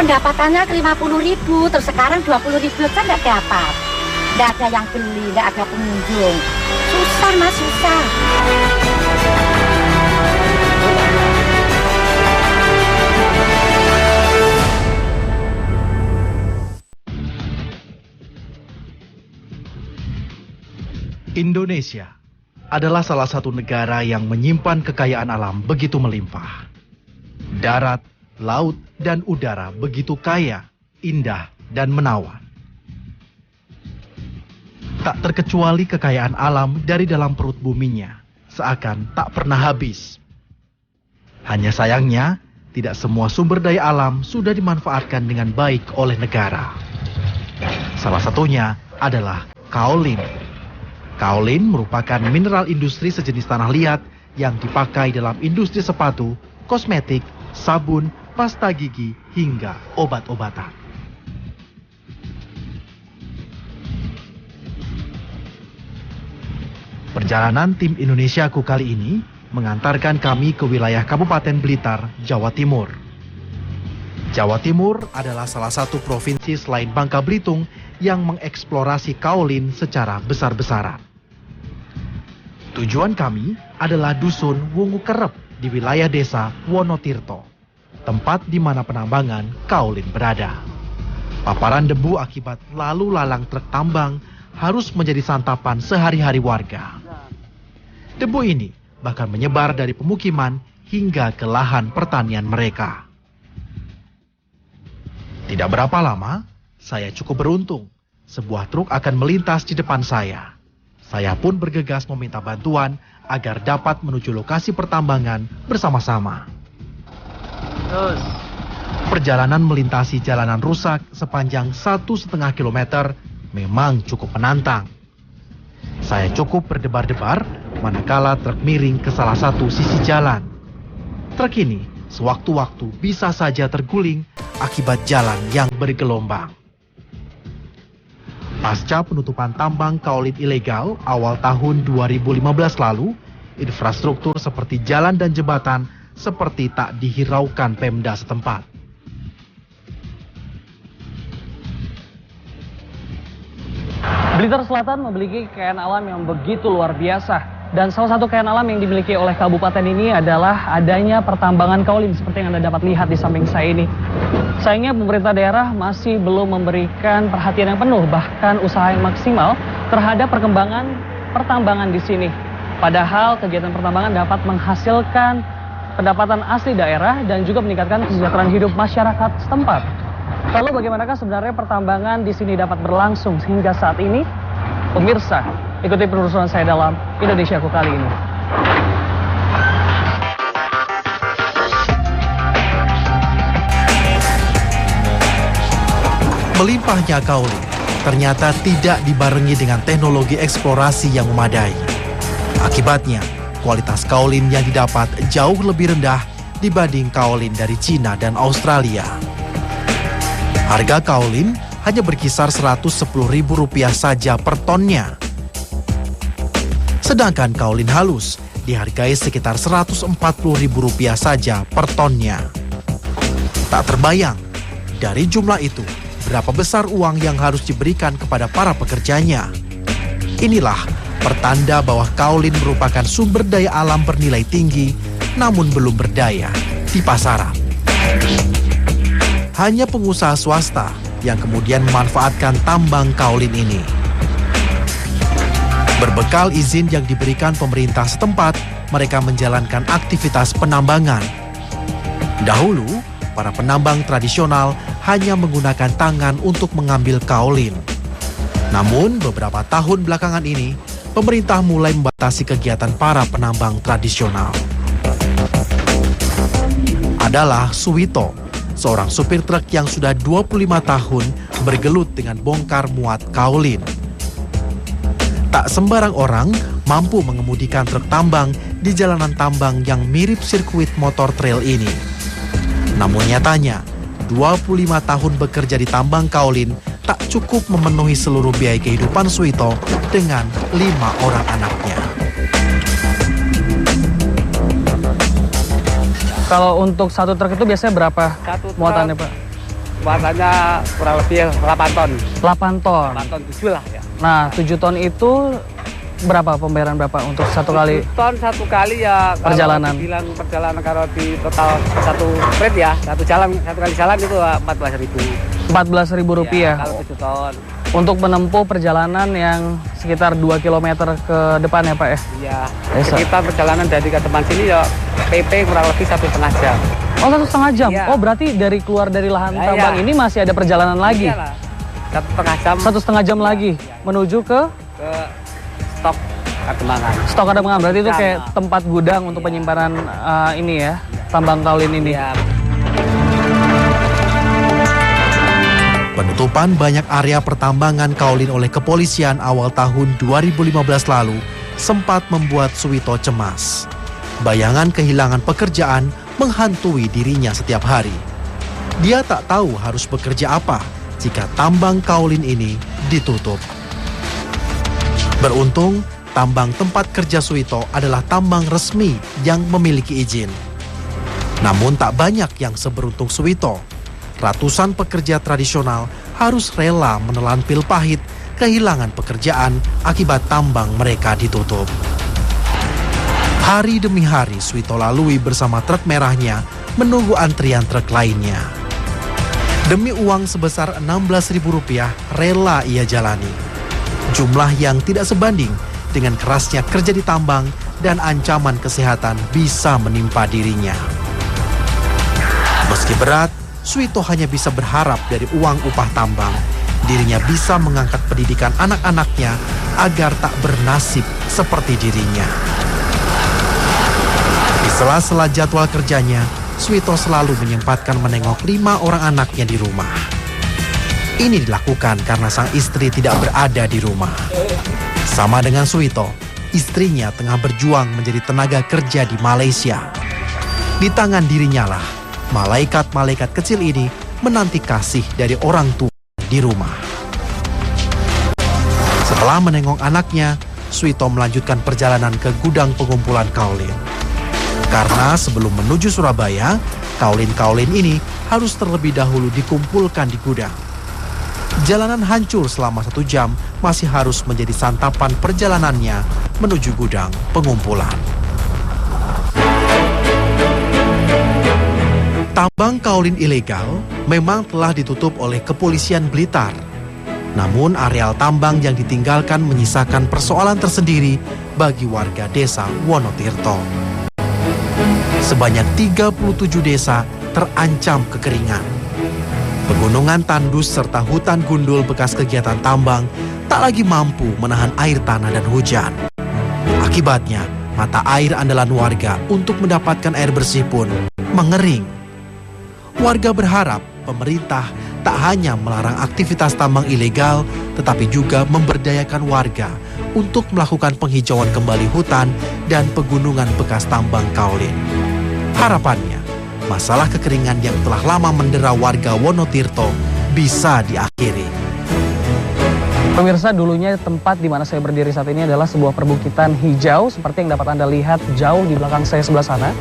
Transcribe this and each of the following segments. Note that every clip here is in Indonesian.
pendapatannya 50.000, terus sekarang 20.000 kan nggak dapat. Nggak ada yang beli, nggak ada pengunjung. Susah Mas, susah. Indonesia adalah salah satu negara yang menyimpan kekayaan alam begitu melimpah. Darat, laut, dan udara begitu kaya, indah, dan menawan. Tak terkecuali kekayaan alam dari dalam perut buminya, seakan tak pernah habis. Hanya sayangnya, tidak semua sumber daya alam sudah dimanfaatkan dengan baik oleh negara. Salah satunya adalah kaolin. Kaolin merupakan mineral industri sejenis tanah liat yang dipakai dalam industri sepatu, kosmetik, sabun, pasta gigi, hingga obat-obatan. Perjalanan tim Indonesiaku kali ini mengantarkan kami ke wilayah Kabupaten Blitar, Jawa Timur. Jawa Timur adalah salah satu provinsi selain Bangka Belitung yang mengeksplorasi kaolin secara besar-besaran. Tujuan kami adalah Dusun Wungu Kerep di wilayah desa Wonotirto, tempat di mana penambangan kaolin berada. Paparan debu akibat lalu lalang truk tambang harus menjadi santapan sehari-hari warga. Debu ini bahkan menyebar dari pemukiman hingga ke lahan pertanian mereka. Tidak berapa lama, saya cukup beruntung. Sebuah truk akan melintas di depan saya. Saya pun bergegas meminta bantuan agar dapat menuju lokasi pertambangan bersama-sama. Perjalanan melintasi jalanan rusak sepanjang 1,5 kilometer memang cukup menantang. Saya cukup berdebar-debar manakala truk miring ke salah satu sisi jalan. Truk ini sewaktu-waktu bisa saja terguling akibat jalan yang bergelombang. Pasca penutupan tambang kaolin ilegal awal tahun 2015 lalu, infrastruktur seperti jalan dan jembatan seperti tak dihiraukan Pemda setempat. Blitar Selatan memiliki kekayaan alam yang begitu luar biasa. Dan salah satu kekayaan alam yang dimiliki oleh kabupaten ini adalah adanya pertambangan kaolin seperti yang Anda dapat lihat di samping saya ini. Sayangnya pemerintah daerah masih belum memberikan perhatian yang penuh, bahkan usaha yang maksimal terhadap perkembangan pertambangan di sini. Padahal kegiatan pertambangan dapat menghasilkan pendapatan asli daerah dan juga meningkatkan kesejahteraan hidup masyarakat setempat. Lalu bagaimanakah sebenarnya pertambangan di sini dapat berlangsung hingga saat ini? Pemirsa, ikuti penelusuran saya dalam Indonesiaku kali ini. Melimpahnya kaolin ternyata tidak dibarengi dengan teknologi eksplorasi yang memadai. Akibatnya, kualitas kaolin yang didapat jauh lebih rendah dibanding kaolin dari Cina dan Australia. Harga kaolin hanya berkisar Rp110.000 saja per tonnya. Sedangkan kaolin halus dihargai sekitar Rp140.000 saja per tonnya. Tak terbayang, dari jumlah itu, berapa besar uang yang harus diberikan kepada para pekerjanya. Inilah pertanda bahwa kaolin merupakan sumber daya alam bernilai tinggi, namun belum berdaya di pasaran. Hanya pengusaha swasta yang kemudian memanfaatkan tambang kaolin ini. Berbekal izin yang diberikan pemerintah setempat, mereka menjalankan aktivitas penambangan. Dahulu, para penambang tradisional hanya menggunakan tangan untuk mengambil kaolin. Namun, beberapa tahun belakangan ini, pemerintah mulai membatasi kegiatan para penambang tradisional. Adalah Suwito, seorang supir truk yang sudah 25 tahun bergelut dengan bongkar muat kaolin. Tak sembarang orang mampu mengemudikan truk tambang di jalanan tambang yang mirip sirkuit motor trail ini. Namun nyatanya, 25 tahun bekerja di tambang kaolin tak cukup memenuhi seluruh biaya kehidupan Suwito dengan 5 orang anaknya. Kalau untuk satu truk itu biasanya berapa muatannya, Pak? muatannya kurang lebih 8 ton. 8 ton. 8 ton 7 lah ya. Nah, 7 ton itu berapa pembayaran berapa untuk satu kali? 7 ton satu kali ya. Perjalanan. Kalau dibilang perjalanan, kalau di total satu trip ya, satu kali jalan itu 14.000. 14.000 rupiah. Ya, kalau 7 ton. Untuk menempuh perjalanan yang sekitar 2 km ke depan ya Pak ya? Iya. Sekitar perjalanan dari ke depan sini ya PP kurang lebih 1,5 jam. Oh, 1,5 jam? Iya. Oh, berarti dari keluar dari lahan Nah, tambang iya. ini masih ada perjalanan lagi? Iyalah. 1,5 jam. 1,5 jam lagi menuju ke stok Kademangan. stok Kademangan. Berarti itu Iya. kayak tempat gudang untuk penyimpanan ini ya, tambang kaolin ini. Iya. Penutupan banyak area pertambangan kaolin oleh kepolisian awal tahun 2015 lalu sempat membuat Suwito cemas. Bayangan kehilangan pekerjaan menghantui dirinya setiap hari. Dia tak tahu harus bekerja apa jika tambang kaolin ini ditutup. Beruntung, tambang tempat kerja Suwito adalah tambang resmi yang memiliki izin. Namun tak banyak yang seberuntung Suwito. Ratusan pekerja tradisional harus rela menelan pil pahit kehilangan pekerjaan akibat tambang mereka ditutup. Hari demi hari Suwito lalui bersama truk merahnya menunggu antrian truk lainnya. Demi uang sebesar Rp16.000 rela ia jalani. Jumlah yang tidak sebanding dengan kerasnya kerja di tambang dan ancaman kesehatan bisa menimpa dirinya. Meski berat, Suwito hanya bisa berharap dari uang upah tambang, dirinya bisa mengangkat pendidikan anak-anaknya agar tak bernasib seperti dirinya. Di sela-sela jadwal kerjanya, Suwito selalu menyempatkan menengok 5 orang anaknya di rumah. Ini dilakukan karena sang istri tidak berada di rumah. Sama dengan Suwito, istrinya tengah berjuang menjadi tenaga kerja di Malaysia. Di tangan dirinya lah, malaikat-malaikat kecil ini menanti kasih dari orang tua di rumah. Setelah menengok anaknya, Suwito melanjutkan perjalanan ke gudang pengumpulan kaolin. Karena sebelum menuju Surabaya, kaolin-kaolin ini harus terlebih dahulu dikumpulkan di gudang. Jalanan hancur selama 1 jam masih harus menjadi santapan perjalanannya menuju gudang pengumpulan. Tambang kaolin ilegal memang telah ditutup oleh kepolisian Blitar. Namun areal tambang yang ditinggalkan menyisakan persoalan tersendiri bagi warga desa Wonotirto. Sebanyak 37 desa terancam kekeringan. Pegunungan tandus serta hutan gundul bekas kegiatan tambang tak lagi mampu menahan air tanah dan hujan. Akibatnya, mata air andalan warga untuk mendapatkan air bersih pun mengering. Warga berharap pemerintah tak hanya melarang aktivitas tambang ilegal, tetapi juga memberdayakan warga untuk melakukan penghijauan kembali hutan dan pegunungan bekas tambang kaolin. Harapannya, masalah kekeringan yang telah lama mendera warga Wonotirto bisa diakhiri. Pemirsa, dulunya tempat di mana saya berdiri saat ini adalah sebuah perbukitan hijau seperti yang dapat Anda lihat jauh di belakang saya sebelah sana.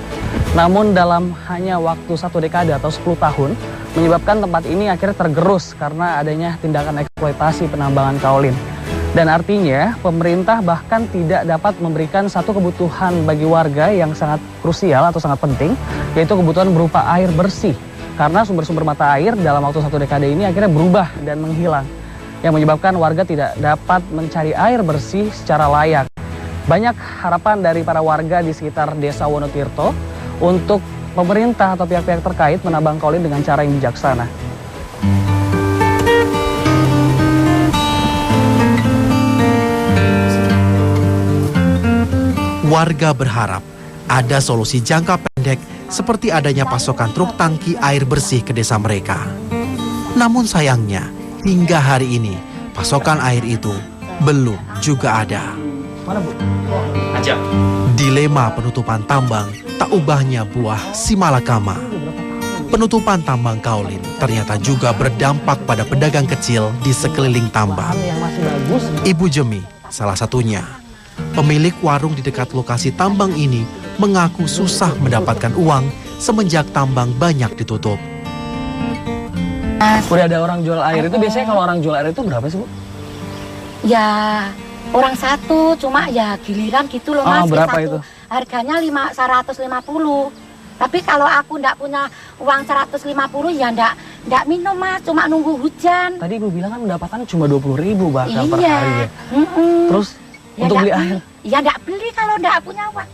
Namun dalam hanya waktu 1 dekade atau 10 tahun, menyebabkan tempat ini akhirnya tergerus karena adanya tindakan eksploitasi penambangan kaolin. Dan artinya pemerintah bahkan tidak dapat memberikan satu kebutuhan bagi warga yang sangat krusial atau sangat penting, yaitu kebutuhan berupa air bersih. Karena sumber-sumber mata air dalam waktu 1 dekade ini akhirnya berubah dan menghilang, yang menyebabkan warga tidak dapat mencari air bersih secara layak. Banyak harapan dari para warga di sekitar desa Wonotirto untuk pemerintah atau pihak-pihak terkait menambang kaolin dengan cara yang bijaksana. Warga berharap ada solusi jangka pendek seperti adanya pasokan truk tangki air bersih ke desa mereka. Namun sayangnya, hingga hari ini pasokan air itu belum juga ada. Mana Bu? Aja. Dilema penutupan tambang tak ubahnya buah simalakama. Penutupan tambang kaolin ternyata juga berdampak pada pedagang kecil di sekeliling tambang. Yang masih bagus. Ibu Jemi salah satunya. Pemilik warung di dekat lokasi tambang ini mengaku susah mendapatkan uang semenjak tambang banyak ditutup. Udah ada orang jual air itu biasanya kalau orang jual air itu berapa sih Bu? Ya orang satu, cuma ya giliran gitu loh Mas. Berapa satu, itu? Harganya 150. Tapi kalau aku ndak punya uang 150 ya ndak minum Mas, cuma nunggu hujan. Tadi Ibu bilang kan pendapatannya cuma 20.000 bahkan per hari ya. Terus Ya untuk beli air? Ya ndak beli kalau ndak punya uang.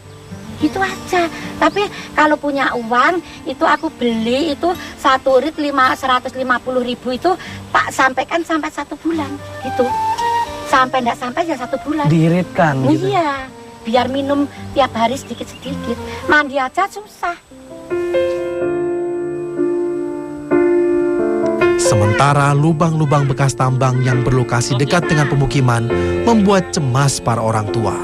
Gitu aja. Tapi kalau punya uang itu aku beli itu 1 rit 150.000 itu tak sampaikan sampai 1 bulan gitu. Sampai ndak sampai ya 1 bulan. Diiritkan gitu. Iya, biar minum tiap hari sedikit-sedikit. Mandi aja susah. Sementara lubang-lubang bekas tambang yang berlokasi dekat dengan pemukiman membuat cemas para orang tua.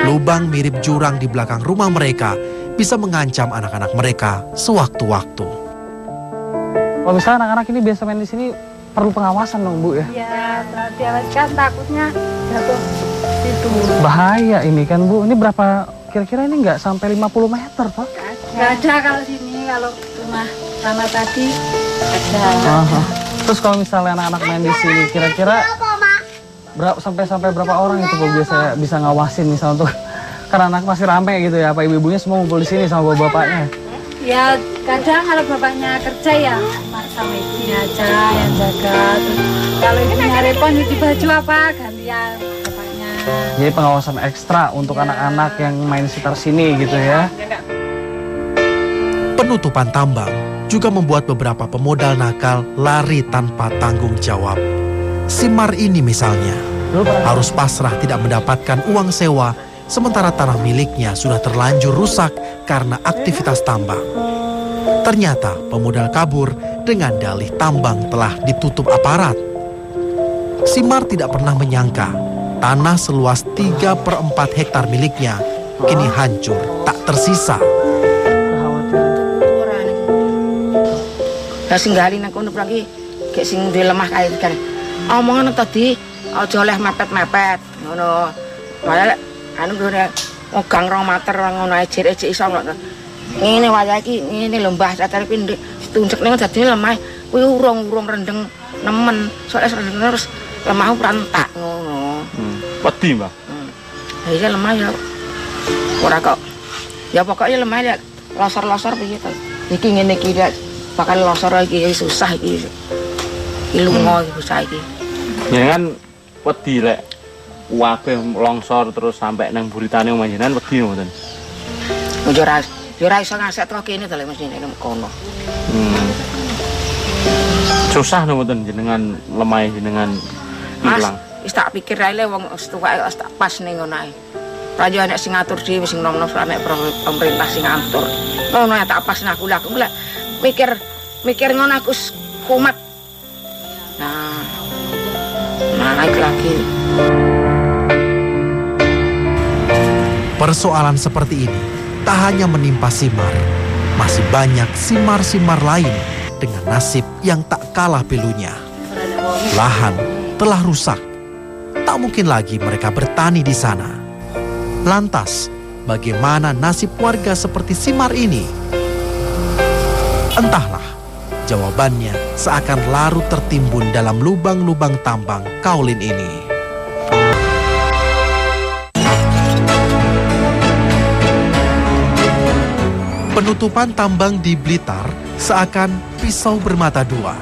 Lubang mirip jurang di belakang rumah mereka bisa mengancam anak-anak mereka sewaktu-waktu. Kalau misalnya anak-anak ini biasa main di sini perlu pengawasan dong Bu ya? Ya, diawaskan takutnya jatuh situ. Bahaya ini kan Bu. Ini berapa kira-kira ini nggak sampai 50 meter Pak? Nggak ada kalau sini, kalau rumah sama tadi ada. Terus kalau misalnya anak-anak main di sini kira-kira sampai berapa orang itu Bu biasa bisa ngawasin misalnya untuk karena anak masih rame gitu ya, apa ibu-ibunya semua ngumpul di sini sama bapak-bapaknya? Ya kadang kalau bapaknya kerja ya sama ibunya aja yang jaga. Terus, kalau ibunya repot nyuci baju apa gantian bapaknya. Jadi pengawasan ekstra untuk anak-anak yang main sekitar sini gitu ya. Penutupan tambang juga membuat beberapa pemodal nakal lari tanpa tanggung jawab. Simar ini misalnya harus pasrah tidak mendapatkan uang sewa sementara tanah miliknya sudah terlanjur rusak karena aktivitas tambang. Ternyata pemodal kabur dengan dalih tambang telah ditutup aparat. Simar tidak pernah menyangka tanah seluas 3/4 hektar miliknya kini hancur tak tersisa. Lah sing gali nang kono lagi gek sing duwe lemah kae kan. Omongan tadi aja oleh mepet-mepet ngono. Padahal anu ngene ogang 2 meter ngono ae jek iso ngono. Ngene wayahe iki ngene lho Mbah cacar pindhik ditunjuk ning dadi lemah kuwi urung rendeng nemen. Soale rendeng terus lemah prantak ngono. Wedi Mbah. Iya lemah ya. Ora kok. Ya pokoknya lemah ya losor-losor piye to. Iki ngene iki bakal losor iki susah iki. Ilungo iki susah iki. Ya kan wedi lek wabeh longsor terus sampai nang buritane omahan wedi ngoten. Yo ora iso ngasek to kene to lek mesti nek kono. Susah ngoten jenengan lemah jenengan ilang. Wis tak pikir ae le wong tuwek wis tak pas ning ngono ae. Ora yo nek sing ngatur dhewe sing nom-nom nek pemerintah sing ngatur. Ngono ya tak pas aku lek mikir ngono aku kumat. Nah naik lagi. Persoalan seperti ini tak hanya menimpa Simar, masih banyak simar-simar lain dengan nasib yang tak kalah pilunya. Lahan telah rusak, tak mungkin lagi mereka bertani di sana. Lantas, bagaimana nasib warga seperti Simar ini? Entahlah, jawabannya seakan larut tertimbun dalam lubang-lubang tambang kaulin ini. Penutupan tambang di Blitar seakan pisau bermata dua.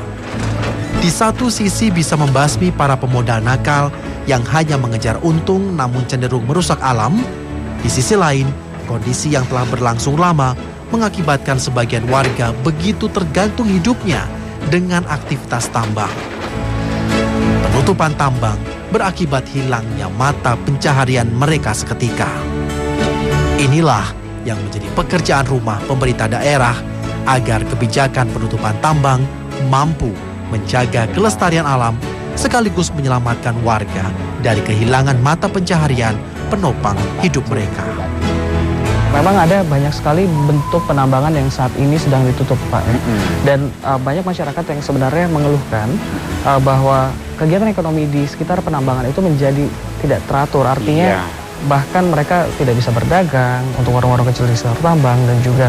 Di satu sisi bisa membasmi para pemodal nakal yang hanya mengejar untung namun cenderung merusak alam. Di sisi lain, kondisi yang telah berlangsung lama mengakibatkan sebagian warga begitu tergantung hidupnya dengan aktivitas tambang. Penutupan tambang berakibat hilangnya mata pencaharian mereka seketika. Inilah yang menjadi pekerjaan rumah pemerintah daerah agar kebijakan penutupan tambang mampu menjaga kelestarian alam sekaligus menyelamatkan warga dari kehilangan mata pencaharian penopang hidup mereka. Memang ada banyak sekali bentuk penambangan yang saat ini sedang ditutup Pak. Dan banyak masyarakat yang sebenarnya mengeluhkan bahwa kegiatan ekonomi di sekitar penambangan itu menjadi tidak teratur. Artinya bahkan mereka tidak bisa berdagang untuk warung-warung kecil di sekitar tambang dan juga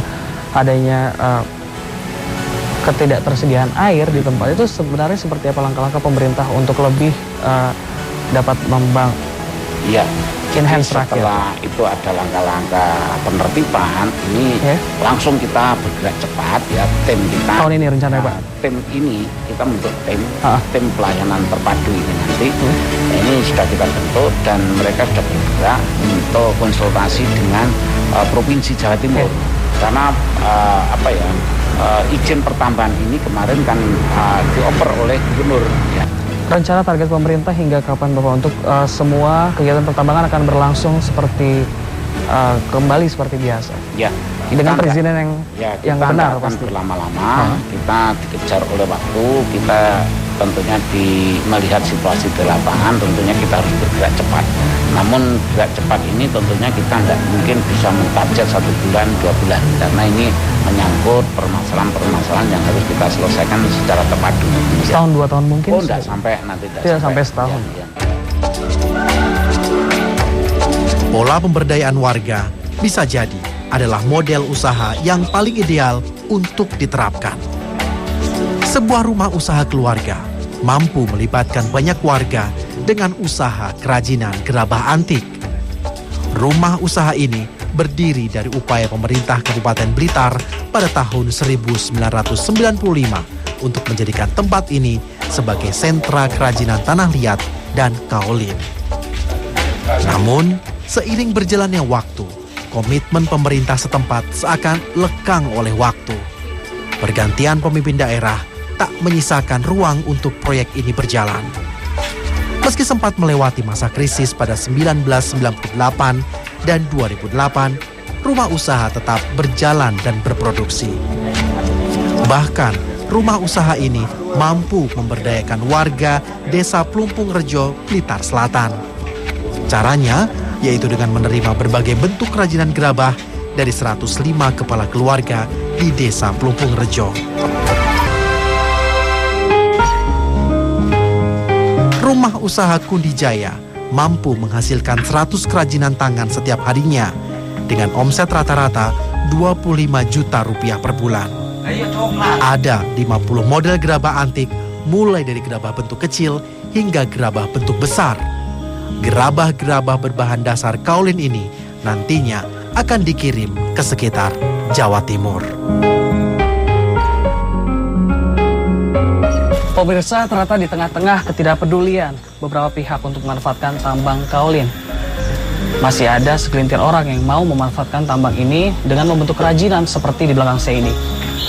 adanya ketidaktersediaan air di tempat itu sebenarnya seperti apa langkah-langkah pemerintah untuk lebih dapat Iya. enhance rakyat? Setelah itu ada langkah-langkah penertiban, ini langsung kita bergerak cepat ya, tim kita. Tahun ini rencananya Pak? Tim ini kita bentuk tim pelayanan terpadu ini nanti. Ini sudah kita bentuk dan mereka sudah bergerak untuk konsultasi dengan Provinsi Jawa Timur. Karena izin pertambahan ini kemarin kan dioper oleh gubernur ya. Rencana target pemerintah hingga kapan Bapak untuk semua kegiatan pertambangan akan berlangsung seperti kembali seperti biasa? Ya. Dengan perizinan yang benar pasti. Berlama-lama kita dikejar oleh waktu, kita tentunya melihat situasi di lapangan, tentunya kita harus bergerak cepat. Namun bergerak cepat ini tentunya kita tidak mungkin bisa mentarget 1 bulan, 2 bulan, karena ini menyangkut permasalahan-permasalahan yang harus kita selesaikan secara terpadu. Setahun 2 tahun mungkin? Oh, tidak sampai nanti. Tidak sampai setahun. Ya. Pola pemberdayaan warga bisa jadi adalah model usaha yang paling ideal untuk diterapkan. Sebuah rumah usaha keluarga mampu melibatkan banyak warga dengan usaha kerajinan gerabah antik. Rumah usaha ini berdiri dari upaya pemerintah Kabupaten Blitar pada tahun 1995 untuk menjadikan tempat ini sebagai sentra kerajinan tanah liat dan kaolin. Namun, seiring berjalannya waktu, komitmen pemerintah setempat seakan lekang oleh waktu. Pergantian pemimpin daerah tak menyisakan ruang untuk proyek ini berjalan. Meski sempat melewati masa krisis pada 1998 dan 2008, rumah usaha tetap berjalan dan berproduksi. Bahkan, rumah usaha ini mampu memberdayakan warga Desa Plumpung Rejo, Blitar Selatan. Caranya yaitu dengan menerima berbagai bentuk kerajinan gerabah dari 105 kepala keluarga di Desa Plumpung Rejo. Rumah usaha Kundi Jaya mampu menghasilkan 100 kerajinan tangan setiap harinya dengan omset rata-rata 25 juta rupiah per bulan. Ada 50 model gerabah antik mulai dari gerabah bentuk kecil hingga gerabah bentuk besar. Gerabah-gerabah berbahan dasar kaolin ini nantinya akan dikirim ke sekitar Jawa Timur. Pemirsa, ternyata di tengah-tengah ketidakpedulian beberapa pihak untuk memanfaatkan tambang kaolin, masih ada segelintir orang yang mau memanfaatkan tambang ini dengan membentuk kerajinan seperti di belakang saya ini.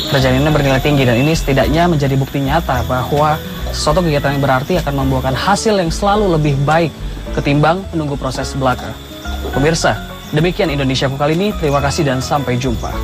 Kerajinan ini bernilai tinggi dan ini setidaknya menjadi bukti nyata bahwa suatu kegiatan yang berarti akan membuahkan hasil yang selalu lebih baik ketimbang menunggu proses belaka. Pemirsa, demikian Indonesiaku kali ini. Terima kasih dan sampai jumpa.